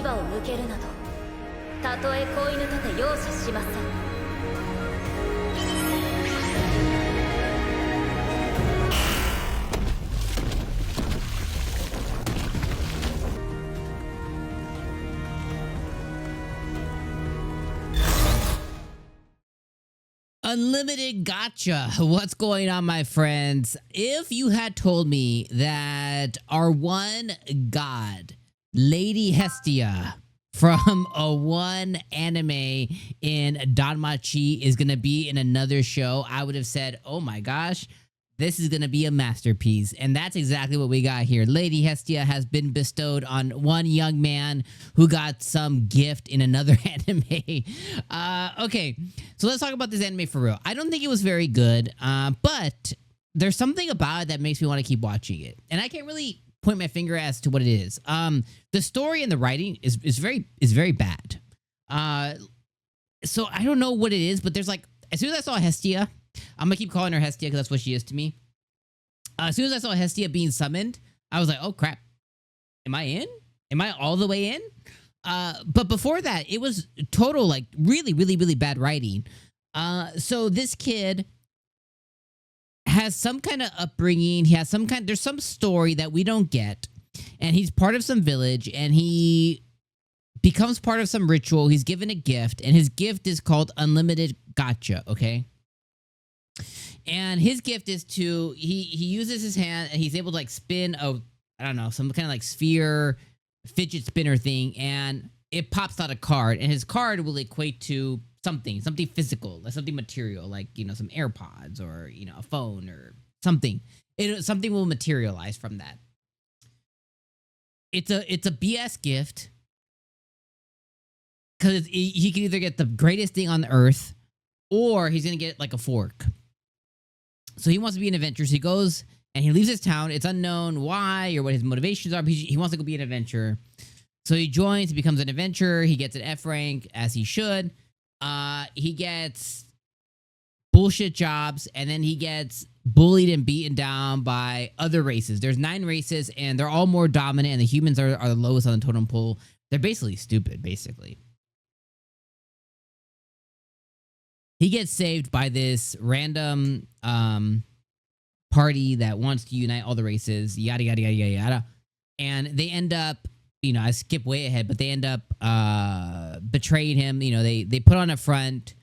牙を向けるなど、たとえ子犬とて容赦しません。Unlimited Gacha. What's going on, my friends? If you had told me that our one god, Lady Hestia, from a one anime in DanMachi is going to be in another show, I would have said, oh my gosh, this is going to be a masterpiece. And that's exactly what we got here. Lady Hestia has been bestowed on one young man who got some gift in another anime. Okay, so let's talk about this anime for real. I don't think it was very good, but there's something about it that makes me want to keep watching it. And I can't really point my finger as to what it is. The story and the writing is very bad. So I don't know what it is, but there's like, as soon as I saw Hestia, I'm gonna keep calling her Hestia because that's what she is to me. As soon as I saw Hestia being summoned, I was like, oh crap. Am I in? Am I all the way in? But before that, it was total, like, really bad writing. So this kid has some kind of upbringing. He has there's some story that we don't get. And he's part of some village and he becomes part of some ritual. He's given a gift and his gift is called Unlimited Gacha, okay? And his gift is to, he uses his hand and he's able to like spin I don't know, some kind of like sphere, fidget spinner thing, and it pops out a card, and his card will equate to something physical, like something material, like, you know, some AirPods or, you know, a phone or something. Something will materialize from that. It's a BS gift because he can either get the greatest thing on the earth or he's gonna get like a fork. So he wants to be an adventurer. So he goes and he leaves his town. It's unknown why or what his motivations are, but he wants to go be an adventurer. So he joins, he becomes an adventurer. He gets an F rank, as he should. He gets bullshit jobs, and then he gets bullied and beaten down by other races. There's 9 races, and they're all more dominant, and the humans are the lowest on the totem pole. They're basically stupid, basically. He gets saved by this random party that wants to unite all the races, yada, yada, yada, yada, yada. And they end up, you know, I skip way ahead, but they end up betraying him. You know, they put on a front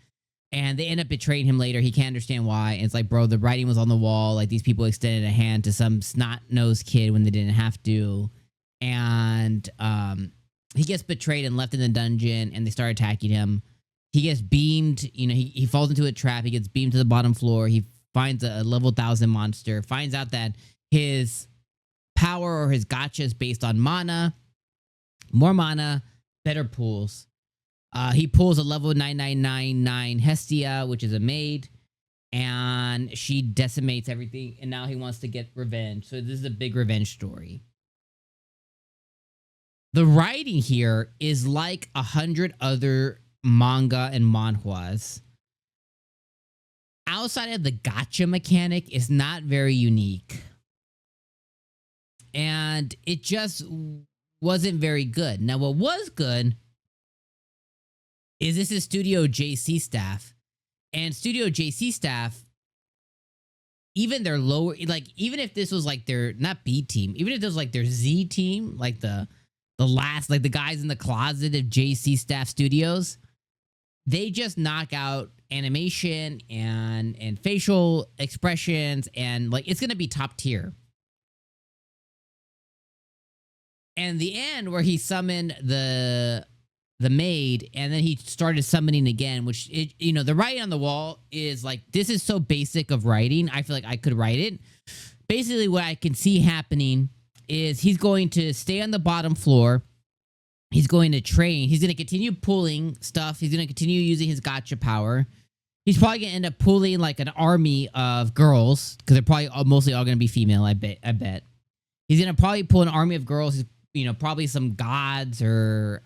and they end up betraying him later. He can't understand why. And it's like, bro, the writing was on the wall. Like, these people extended a hand to some snot-nosed kid when they didn't have to. And he gets betrayed and left in the dungeon, and they start attacking him. He gets beamed, you know, he falls into a trap. He gets beamed to the bottom floor. He finds a level 1000 monster, finds out that his power or his gacha is based on mana. More mana, better pulls. He pulls a level 9999 Hestia, which is a maid, and she decimates everything, and now he wants to get revenge. So this is a big revenge story. The writing here is like 100 other manga and manhwas. Outside of the gacha mechanic, is not very unique. And it just wasn't very good. Now, what was good is this is Studio JC staff. And Studio JC staff, even their lower, like, even if this was like their, not B team, even if this was like their Z team, like the last, like the guys in the closet of JC staff studios, they just knock out animation and facial expressions, and like, it's gonna be top tier. And the end where he summoned the maid, and then he started summoning again, which, you know, the writing on the wall is like, this is so basic of writing. I feel like I could write it. Basically, what I can see happening is he's going to stay on the bottom floor. He's going to train. He's going to continue pulling stuff. He's going to continue using his gacha power. He's probably going to end up pulling like an army of girls, because they're probably mostly all going to be female, I bet. He's going to probably pull an army of girls, you know, probably some gods or,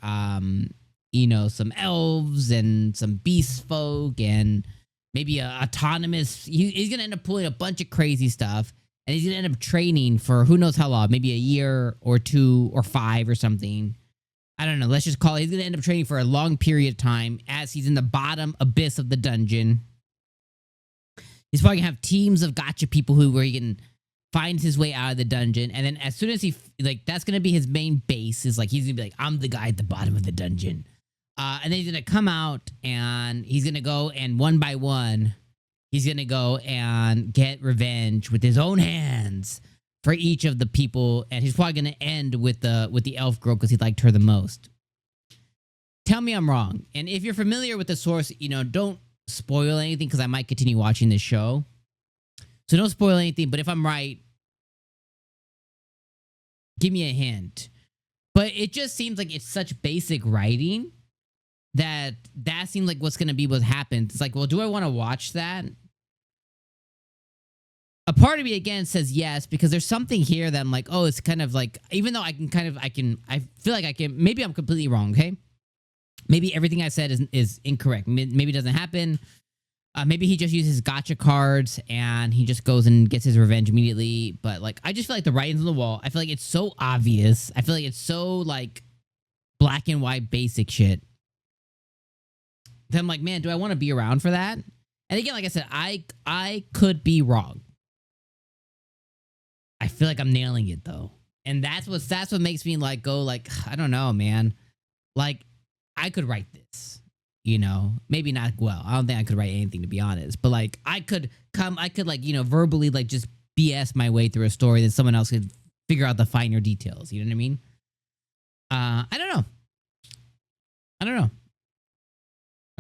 you know, some elves and some beast folk and maybe a autonomous. He's going to end up pulling a bunch of crazy stuff, and he's going to end up training for who knows how long, maybe a year or 2 or 5 or something. I don't know. Let's just call it. He's going to end up training for a long period of time as he's in the bottom abyss of the dungeon. He's probably going to have teams of gacha people where he can find his way out of the dungeon. And then as soon as he, like, that's going to be his main base. Is like, he's going to be like, I'm the guy at the bottom of the dungeon. And then he's going to come out and he's going to go and one by one, he's going to go and get revenge with his own hands for each of the people. And he's probably going to end with the elf girl because he liked her the most. Tell me I'm wrong. And if you're familiar with the source, you know, don't spoil anything because I might continue watching this show. So don't spoil anything. But if I'm right, give me a hint. But it just seems like it's such basic writing that seems like what's going to be what happens. It's like, well, do I want to watch that? A part of me again says yes, because there's something here that I'm like, oh, it's kind of like, even though I feel like I can, maybe I'm completely wrong, okay? Maybe everything I said is incorrect. Maybe it doesn't happen. Maybe he just uses gacha cards and he just goes and gets his revenge immediately. But like, I just feel like the writing's on the wall. I feel like it's so obvious. I feel like it's so like black and white basic shit. Then I'm like, man, do I want to be around for that? And again, like I said, I could be wrong. I feel like I'm nailing it though. And that's what makes me like go like, I don't know, man. Like, I could write this, you know, maybe not well. I don't think I could write anything, to be honest. But like, I could like, you know, verbally like just BS my way through a story that someone else could figure out the finer details. You know what I mean? I don't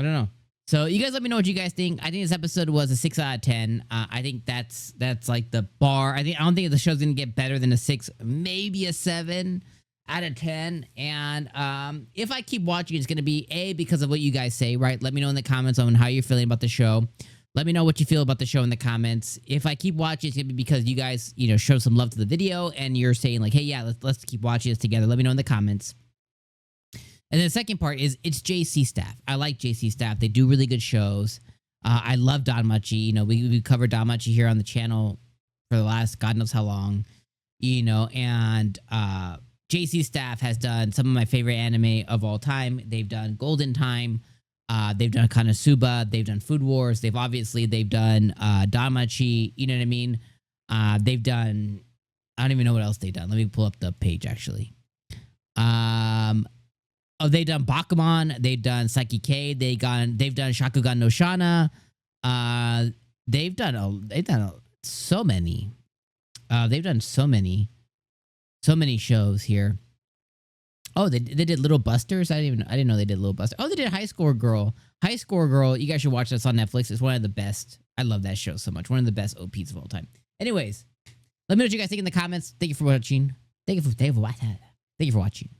know. So you guys let me know what you guys think. I think this episode was a 6 out of 10. I think that's like the bar. I don't think the show's gonna get better than a 6, maybe a 7 out of 10. And if I keep watching, it's gonna be because of what you guys say, right? Let me know in the comments on how you're feeling about the show. Let me know what you feel about the show in the comments. If I keep watching, it's gonna be because you guys, you know, show some love to the video and you're saying like, hey, yeah, let's keep watching this together. Let me know in the comments. And then the second part is it's JC staff. I like JC staff. They do really good shows. I love DanMachi. You know, we covered DanMachi here on the channel for the last God knows how long. You know, and JC staff has done some of my favorite anime of all time. They've done Golden Time. They've done Konosuba. They've done Food Wars. They've done DanMachi. You know what I mean? They've done, I don't even know what else they've done. Let me pull up the page actually. Oh, they've done Bakuman. They've done 𝐒𝐡𝐚𝐧𝐬𝐭. They've done Shakugan no Shana. They've done so many. They've done so many shows here. Oh, they did Little Busters. I didn't know they did Little Busters. Oh, they did High Score Girl. High Score Girl. You guys should watch this on Netflix. It's one of the best. I love that show so much. One of the best OPs of all time. Anyways, let me know what you guys think in the comments. Thank you for watching. Thank you for watching.